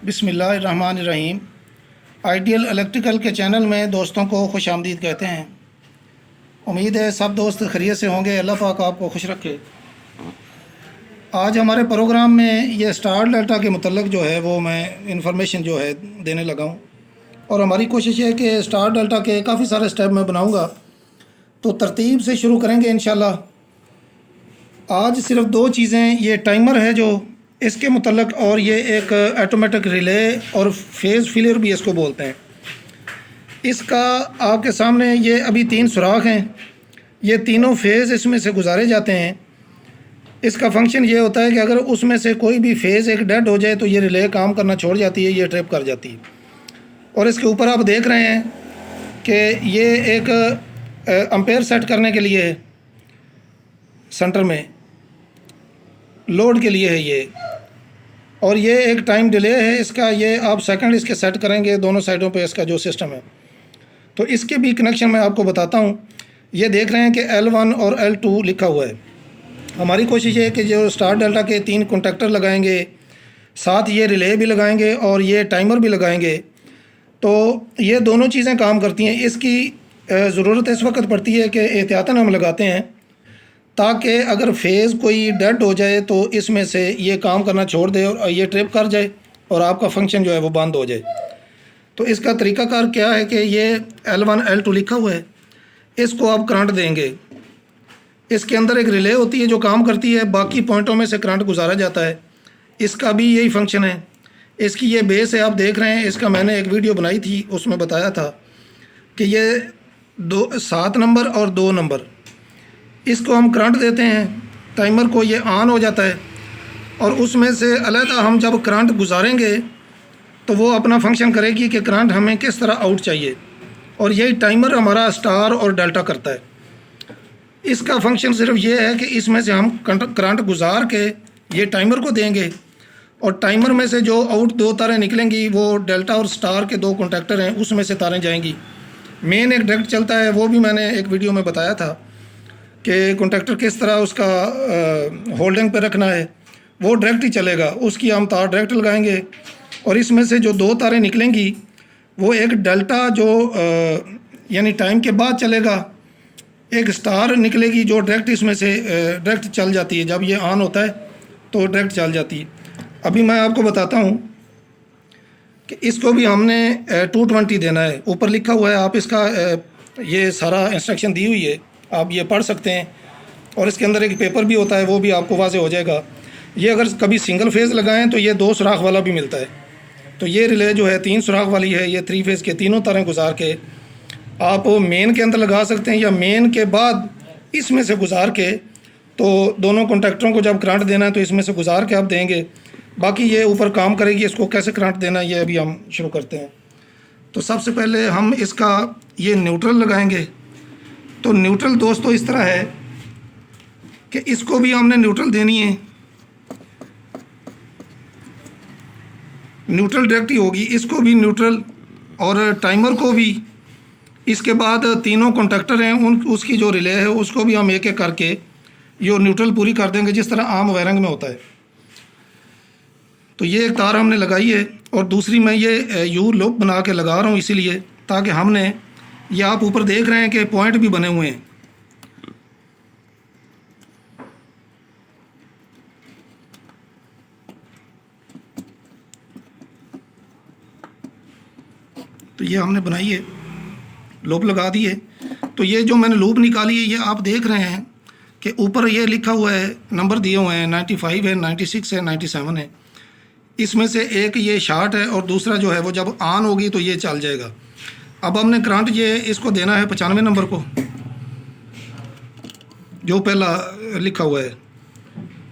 बिस्मिल्लाहिर्रहमानिर्रहीम। Ideal electrical के channel में दोस्तों को खुश आमदीद कहते हैं। उम्मीद है सब दोस्त खैरियत से होंगे। अल्लाह पाक आपको खुश रखे। आज हमारे प्रोग्राम में ये स्टार डेल्टा के मुतल्लिक़ जो है वो मैं इन्फॉर्मेशन जो है देने लगा हूँ, और हमारी कोशिश है कि स्टार डेल्टा के काफ़ी सारे स्टेप मैं बनाऊँगा, तो तरतीब से शुरू करेंगे इंशाल्लाह। आज सिर्फ दो चीज़ें, ये टाइमर है जो इसके मुतल्लिक़, और ये एक ऑटोमेटिक रिले और फेज़ फिलर भी इसको बोलते हैं। इसका आपके सामने ये अभी 3 सुराख हैं, ये तीनों फेज़ इसमें से गुजारे जाते हैं। इसका फंक्शन ये होता है कि अगर उसमें से कोई भी फेज़ एक डेड हो जाए तो ये रिले काम करना छोड़ जाती है, ये ट्रिप कर जाती है। और इसके ऊपर आप देख रहे हैं कि ये एक एम्पेयर सेट करने के लिए सेंटर में लोड के लिए है ये, और ये एक टाइम डिले है इसका। ये आप सेकंड इसके सेट करेंगे दोनों साइडों पे इसका जो सिस्टम है। तो इसके भी कनेक्शन मैं आपको बताता हूँ। ये देख रहे हैं कि L1 और L2 लिखा हुआ है। हमारी कोशिश है कि जो स्टार डेल्टा के 3 कॉन्टैक्टर लगाएंगे, साथ ये रिले भी लगाएंगे और ये टाइमर भी लगाएंगे, तो ये दोनों चीज़ें काम करती हैं। इसकी ज़रूरत इस वक्त पड़ती है कि एहतियातन हम लगाते हैं, ताकि अगर फेज़ कोई डेड हो जाए तो इसमें से ये काम करना छोड़ दे और ये ट्रिप कर जाए और आपका फंक्शन जो है वो बंद हो जाए। तो इसका तरीक़ाकार क्या है कि ये L1 L2 लिखा हुआ है, इसको आप करंट देंगे। इसके अंदर एक रिले होती है जो काम करती है, बाकी पॉइंटों में से करंट गुजारा जाता है। इसका भी यही फंक्शन है। इसकी ये बेस है, आप देख रहे हैं। इसका मैंने एक वीडियो बनाई थी, उसमें बताया था कि ये 7 नंबर और 2 नंबर, इसको हम करंट देते हैं टाइमर को, ये ऑन हो जाता है, और उसमें से अलहदा हम जब करंट गुजारेंगे तो वो अपना फंक्शन करेगी कि करंट हमें किस तरह आउट चाहिए, और यही टाइमर हमारा स्टार और डेल्टा करता है। इसका फंक्शन सिर्फ ये है कि इसमें से हम करंट गुजार के ये टाइमर को देंगे, और टाइमर में से जो आउट 2 तारें निकलेंगी वो डेल्टा और स्टार के 2 कॉन्टैक्टर हैं, उसमें से तारें जाएंगी। मेन एक डायरेक्ट चलता है, वो भी मैंने एक वीडियो में बताया था कि कॉन्टैक्टर किस तरह उसका होल्डिंग पे रखना है, वो डायरेक्ट ही चलेगा। उसकी हम तार डायरेक्ट लगाएंगे, और इसमें से जो 2 तारें निकलेंगी वो एक डेल्टा जो यानी टाइम के बाद चलेगा, एक स्टार निकलेगी जो डायरेक्ट इसमें से डायरेक्ट चल जाती है। जब ये ऑन होता है तो डायरेक्ट चल जाती है। अभी मैं आपको बताता हूँ कि इसको भी हमने 220 देना है। ऊपर लिखा हुआ है, आप इसका ये सारा इंस्ट्रक्शन दी हुई है, आप ये पढ़ सकते हैं, और इसके अंदर एक पेपर भी होता है, वो भी आपको वाज़ेह हो जाएगा। ये अगर कभी सिंगल फेज़ लगाएं तो ये 2 सुराख वाला भी मिलता है। तो ये रिले जो है 3 सुराख वाली है, ये 3 फेज़ के तीनों तारें गुजार के आप मेन के अंदर लगा सकते हैं, या मेन के बाद इसमें से गुजार के, तो दोनों कॉन्टैक्टरों को जब करंट देना है तो इसमें से गुजार के आप देंगे। बाकी ये ऊपर काम करेगी। इसको कैसे करंट देना है ये अभी हम शुरू करते हैं। तो सबसे पहले हम इसका ये न्यूट्रल लगाएंगे। तो न्यूट्रल दोस्तों इस तरह है कि इसको भी हमने न्यूट्रल देनी है, न्यूट्रल डायरेक्ट ही होगी, इसको भी न्यूट्रल और टाइमर को भी। इसके बाद तीनों कॉन्टैक्टर हैं उसकी जो रिले है उसको भी हम एक एक करके ये न्यूट्रल पूरी कर देंगे, जिस तरह आम वायरिंग में होता है। तो ये एक तार हमने लगाई है, और दूसरी मैं ये यू लूप बना के लगा रहा हूँ, इसीलिए ताकि हमने ये आप ऊपर देख रहे हैं कि पॉइंट भी बने हुए हैं। तो ये हमने बनाई है, लूप लगा दी है। तो ये जो मैंने लूप निकाली है, ये आप देख रहे हैं कि ऊपर ये लिखा हुआ है, नंबर दिए हुए हैं, 95 है, 96 है, 97 है। इसमें से एक ये शार्ट है, और दूसरा जो है वो जब ऑन होगी तो ये चल जाएगा। अब हमने करंट ये इसको देना है 95 नंबर को, जो पहला लिखा हुआ है।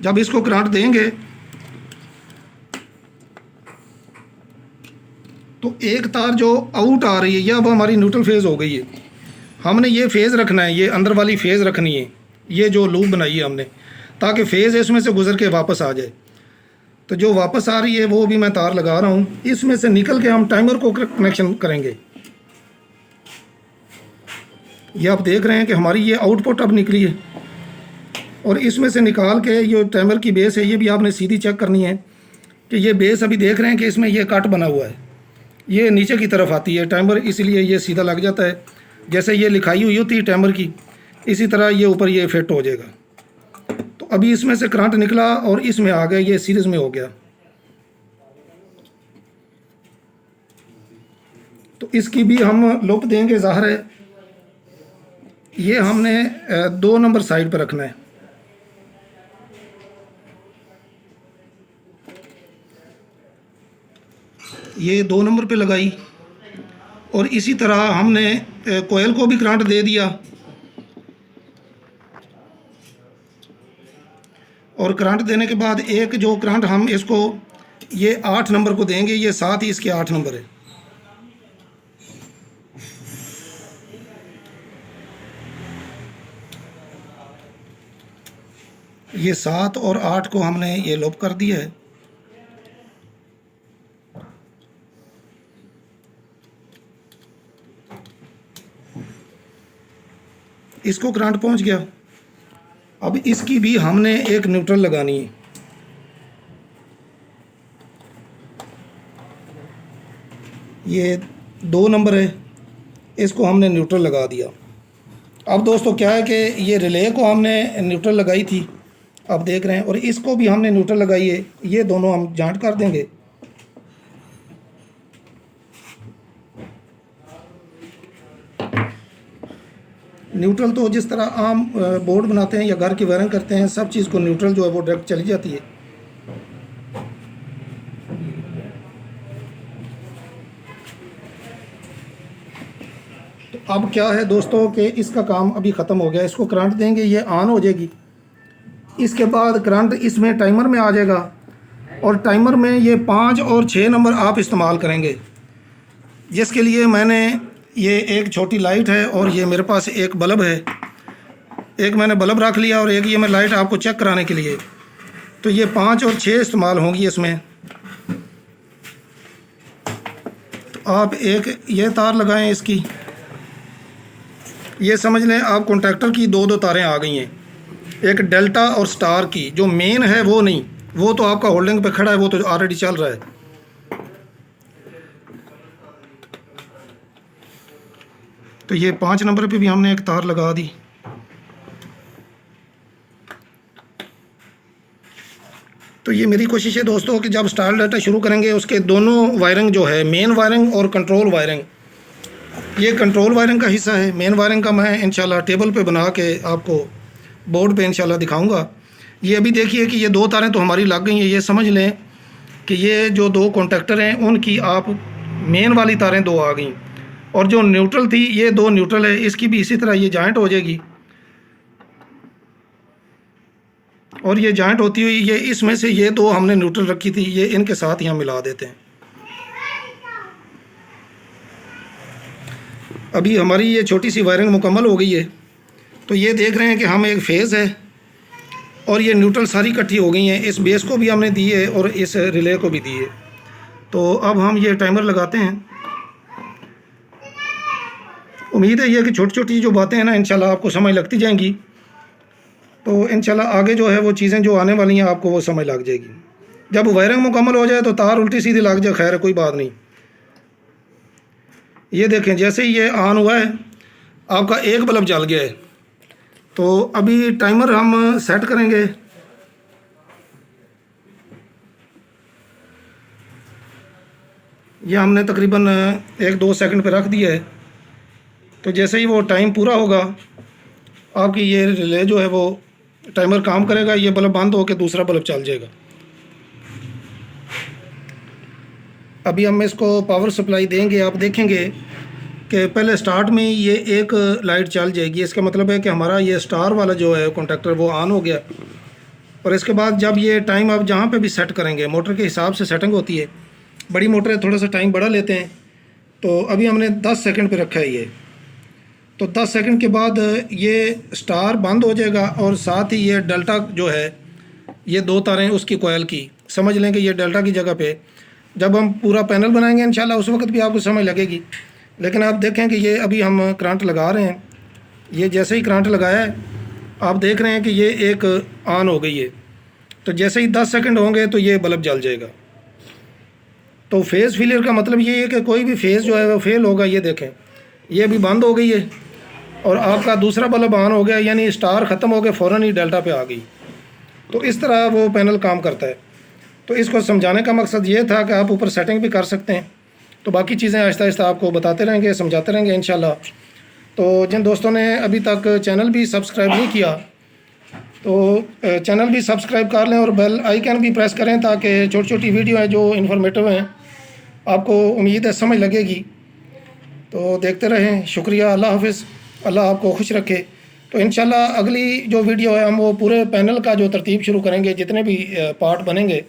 जब इसको करंट देंगे तो एक तार जो आउट आ रही है, ये अब हमारी न्यूट्रल फेज़ हो गई है। हमने ये फेज़ रखना है, ये अंदर वाली फेज़ रखनी है, ये जो लूप बनाई है हमने, ताकि फेज़ इसमें से गुजर के वापस आ जाए। तो जो वापस आ रही है वो भी मैं तार लगा रहा हूँ। इसमें से निकल के हम टाइमर को कनेक्शन करेंगे। ये आप देख रहे हैं कि हमारी ये आउटपुट अब निकली है, और इसमें से निकाल के ये टाइमर की बेस है, ये भी आपने सीधी चेक करनी है कि कि ये बेस अभी देख रहे हैं कि इसमें ये कट बना हुआ है, ये नीचे की तरफ आती है टाइमर, इसलिए ये सीधा लग जाता है। जैसे ये लिखाई हुई होती है टाइमर की, इसी तरह ये ऊपर ये फिट हो जाएगा। तो अभी इसमें से करंट निकला और इसमें आ गया, ये सीरीज़ में हो गया। तो इसकी भी हम लुप देंगे। ज़ाहिर है ये हमने 2 नंबर साइड पर रखना है। ये 2 नंबर पे लगाई और इसी तरह हमने कोयल को भी करंट दे दिया और करंट देने के बाद एक जो करंट हम इसको ये 8 नंबर को देंगे, ये साथ ही इसके 8 नंबर है। ये 7 और 8 को हमने ये लुप कर दिया है। इसको करंट पहुंच गया। अब इसकी भी हमने एक न्यूट्रल लगानी है। ये 2 नंबर है, इसको हमने न्यूट्रल लगा दिया। अब दोस्तों क्या है कि ये रिले को हमने न्यूट्रल लगाई थी, अब देख रहे हैं, और इसको भी हमने न्यूट्रल लगाई है। ये दोनों हम जॉइंट कर देंगे। न्यूट्रल तो जिस तरह आम बोर्ड बनाते हैं या घर की वायरिंग करते हैं, सब चीज़ को न्यूट्रल जो है वो डायरेक्ट चली जाती है। तो अब क्या है दोस्तों कि इसका काम अभी ख़त्म हो गया। इसको करंट देंगे, ये ऑन हो जाएगी। इसके बाद करंट इसमें टाइमर में आ जाएगा और टाइमर में ये 5 और 6 नंबर आप इस्तेमाल करेंगे, जिसके लिए मैंने ये एक छोटी लाइट है और ये मेरे पास एक बल्ब है। एक मैंने बल्ब रख लिया और एक ये मैं लाइट आपको चेक कराने के लिए। तो ये 5 और 6 इस्तेमाल होंगी इसमें। तो आप एक ये तार लगाएं इसकी, ये समझ लें आप कॉन्टैक्टर की 2 तारें आ गई हैं, एक डेल्टा और स्टार की। जो मेन है वो नहीं, वो तो आपका होल्डिंग पे खड़ा है, वो तो ऑलरेडी चल रहा है। तो ये 5 नंबर पे भी हमने एक तार लगा दी। तो ये मेरी कोशिश है दोस्तों कि जब स्टार डाटा शुरू करेंगे उसके दोनों वायरिंग जो है, मेन वायरिंग और कंट्रोल वायरिंग, ये कंट्रोल वायरिंग का हिस्सा है। मेन वायरिंग का मैं इंशाल्लाह टेबल पे बना के आपको बोर्ड पे इंशाल्लाह दिखाऊंगा। ये अभी देखिए कि ये 2 तारें तो हमारी लग गई हैं। ये समझ लें कि ये जो 2 कॉन्टैक्टर हैं उनकी आप मेन वाली तारें 2 आ गई, और जो न्यूट्रल थी ये 2 न्यूट्रल है, इसकी भी इसी तरह ये जॉइंट हो जाएगी। और ये जॉइंट होती हुई ये इसमें से ये 2 हमने न्यूट्रल रखी थी, ये इनके साथ यहाँ मिला देते हैं। अभी हमारी ये छोटी सी वायरिंग मुकम्मल हो गई है। तो ये देख रहे हैं कि हम एक फेज़ है और ये न्यूट्रल सारी इकट्ठी हो गई हैं। इस बेस को भी हमने दी है और इस रिले को भी दी है। तो अब हम ये टाइमर लगाते हैं। उम्मीद है ये कि छोटी छोटी जो बातें हैं ना इंशाल्लाह आपको समझ लगती जाएंगी। तो इंशाल्लाह आगे जो है वो चीज़ें जो आने वाली हैं आपको वो समझ लग जाएगी। जब वायरिंग मुकम्मल हो जाए तो तार उल्टी सीधी लग जाए, खैर कोई बात नहीं। ये देखें जैसे ही ये ऑन हुआ है आपका एक बल्ब जल गया है। तो अभी टाइमर हम सेट करेंगे। यह हमने तकरीबन 1-2 सेकंड पे रख दिया है। तो जैसे ही वो टाइम पूरा होगा आपकी ये रिले जो है वो टाइमर काम करेगा, ये बल्ब बंद होकर दूसरा बल्ब चल जाएगा। अभी हम इसको पावर सप्लाई देंगे। आप देखेंगे कि पहले स्टार्ट में ये एक लाइट चल जाएगी, इसका मतलब है कि हमारा ये स्टार वाला जो है कॉन्टैक्टर वो ऑन हो गया। और इसके बाद जब ये टाइम आप जहाँ पे भी सेट करेंगे, मोटर के हिसाब से सेटिंग होती है। बड़ी मोटर है थोड़ा सा टाइम बड़ा लेते हैं। तो अभी हमने 10 सेकंड पे रखा है ये। तो 10 सेकंड के बाद ये स्टार बंद हो जाएगा और साथ ही ये डेल्टा जो है, ये 2 तारें उसकी कोयल की, समझ लें कि ये डेल्टा की जगह पे जब हम पूरा पैनल बनाएंगे इंशाल्लाह उस वक्त भी आपको समझ लगेगी। लेकिन आप देखें कि ये अभी हम करंट लगा रहे हैं। ये जैसे ही करंट लगाया है आप देख रहे हैं कि ये एक ऑन हो गई है। तो जैसे ही 10 सेकंड होंगे तो ये बल्ब जल जाएगा। तो फेज़ फेलियर का मतलब ये है कि कोई भी फेज़ जो है वो फेल होगा। ये देखें, ये अभी बंद हो गई है और आपका दूसरा बल्ब ऑन हो गया, यानी स्टार ख़त्म हो गया, फ़ौरन ही डेल्टा पे आ गई। तो इस तरह वो पैनल काम करता है। तो इसको समझाने का मकसद ये था कि आप ऊपर सेटिंग भी कर सकते हैं। तो बाकी चीज़ें आहिस्ता आहिस्ता आपको बताते रहेंगे, समझाते रहेंगे इंशाल्लाह। तो जिन दोस्तों ने अभी तक चैनल भी सब्सक्राइब नहीं किया तो चैनल भी सब्सक्राइब कर लें और बेल आइकन भी प्रेस करें, ताकि छोटी छोटी वीडियो है जो इन्फॉर्मेटिव हैं आपको उम्मीद है समझ लगेगी। तो देखते रहें। शुक्रिया। अल्लाह हाफिज़। अल्लाह आपको खुश रखे। तो इंशाल्लाह अगली जो वीडियो है हम वो पूरे पैनल का जो तरतीब शुरू करेंगे, जितने भी पार्ट बनेंगे,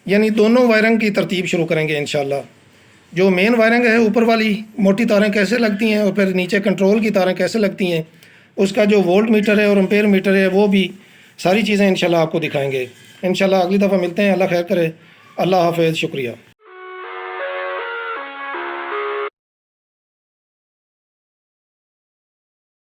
यानी दोनों वायरिंग की तरतीब शुरू करेंगे इंशाल्लाह। जो मेन वायरिंग है ऊपर वाली मोटी तारें कैसे लगती हैं और फिर नीचे कंट्रोल की तारें कैसे लगती हैं, उसका जो वोल्ट मीटर है और एम्पेयर मीटर है वो भी सारी चीज़ें इंशाल्लाह आपको दिखाएंगे। इंशाल्लाह अगली दफ़ा मिलते हैं। अल्लाह खैर करे। अल्लाह हाफिज़। शुक्रिया।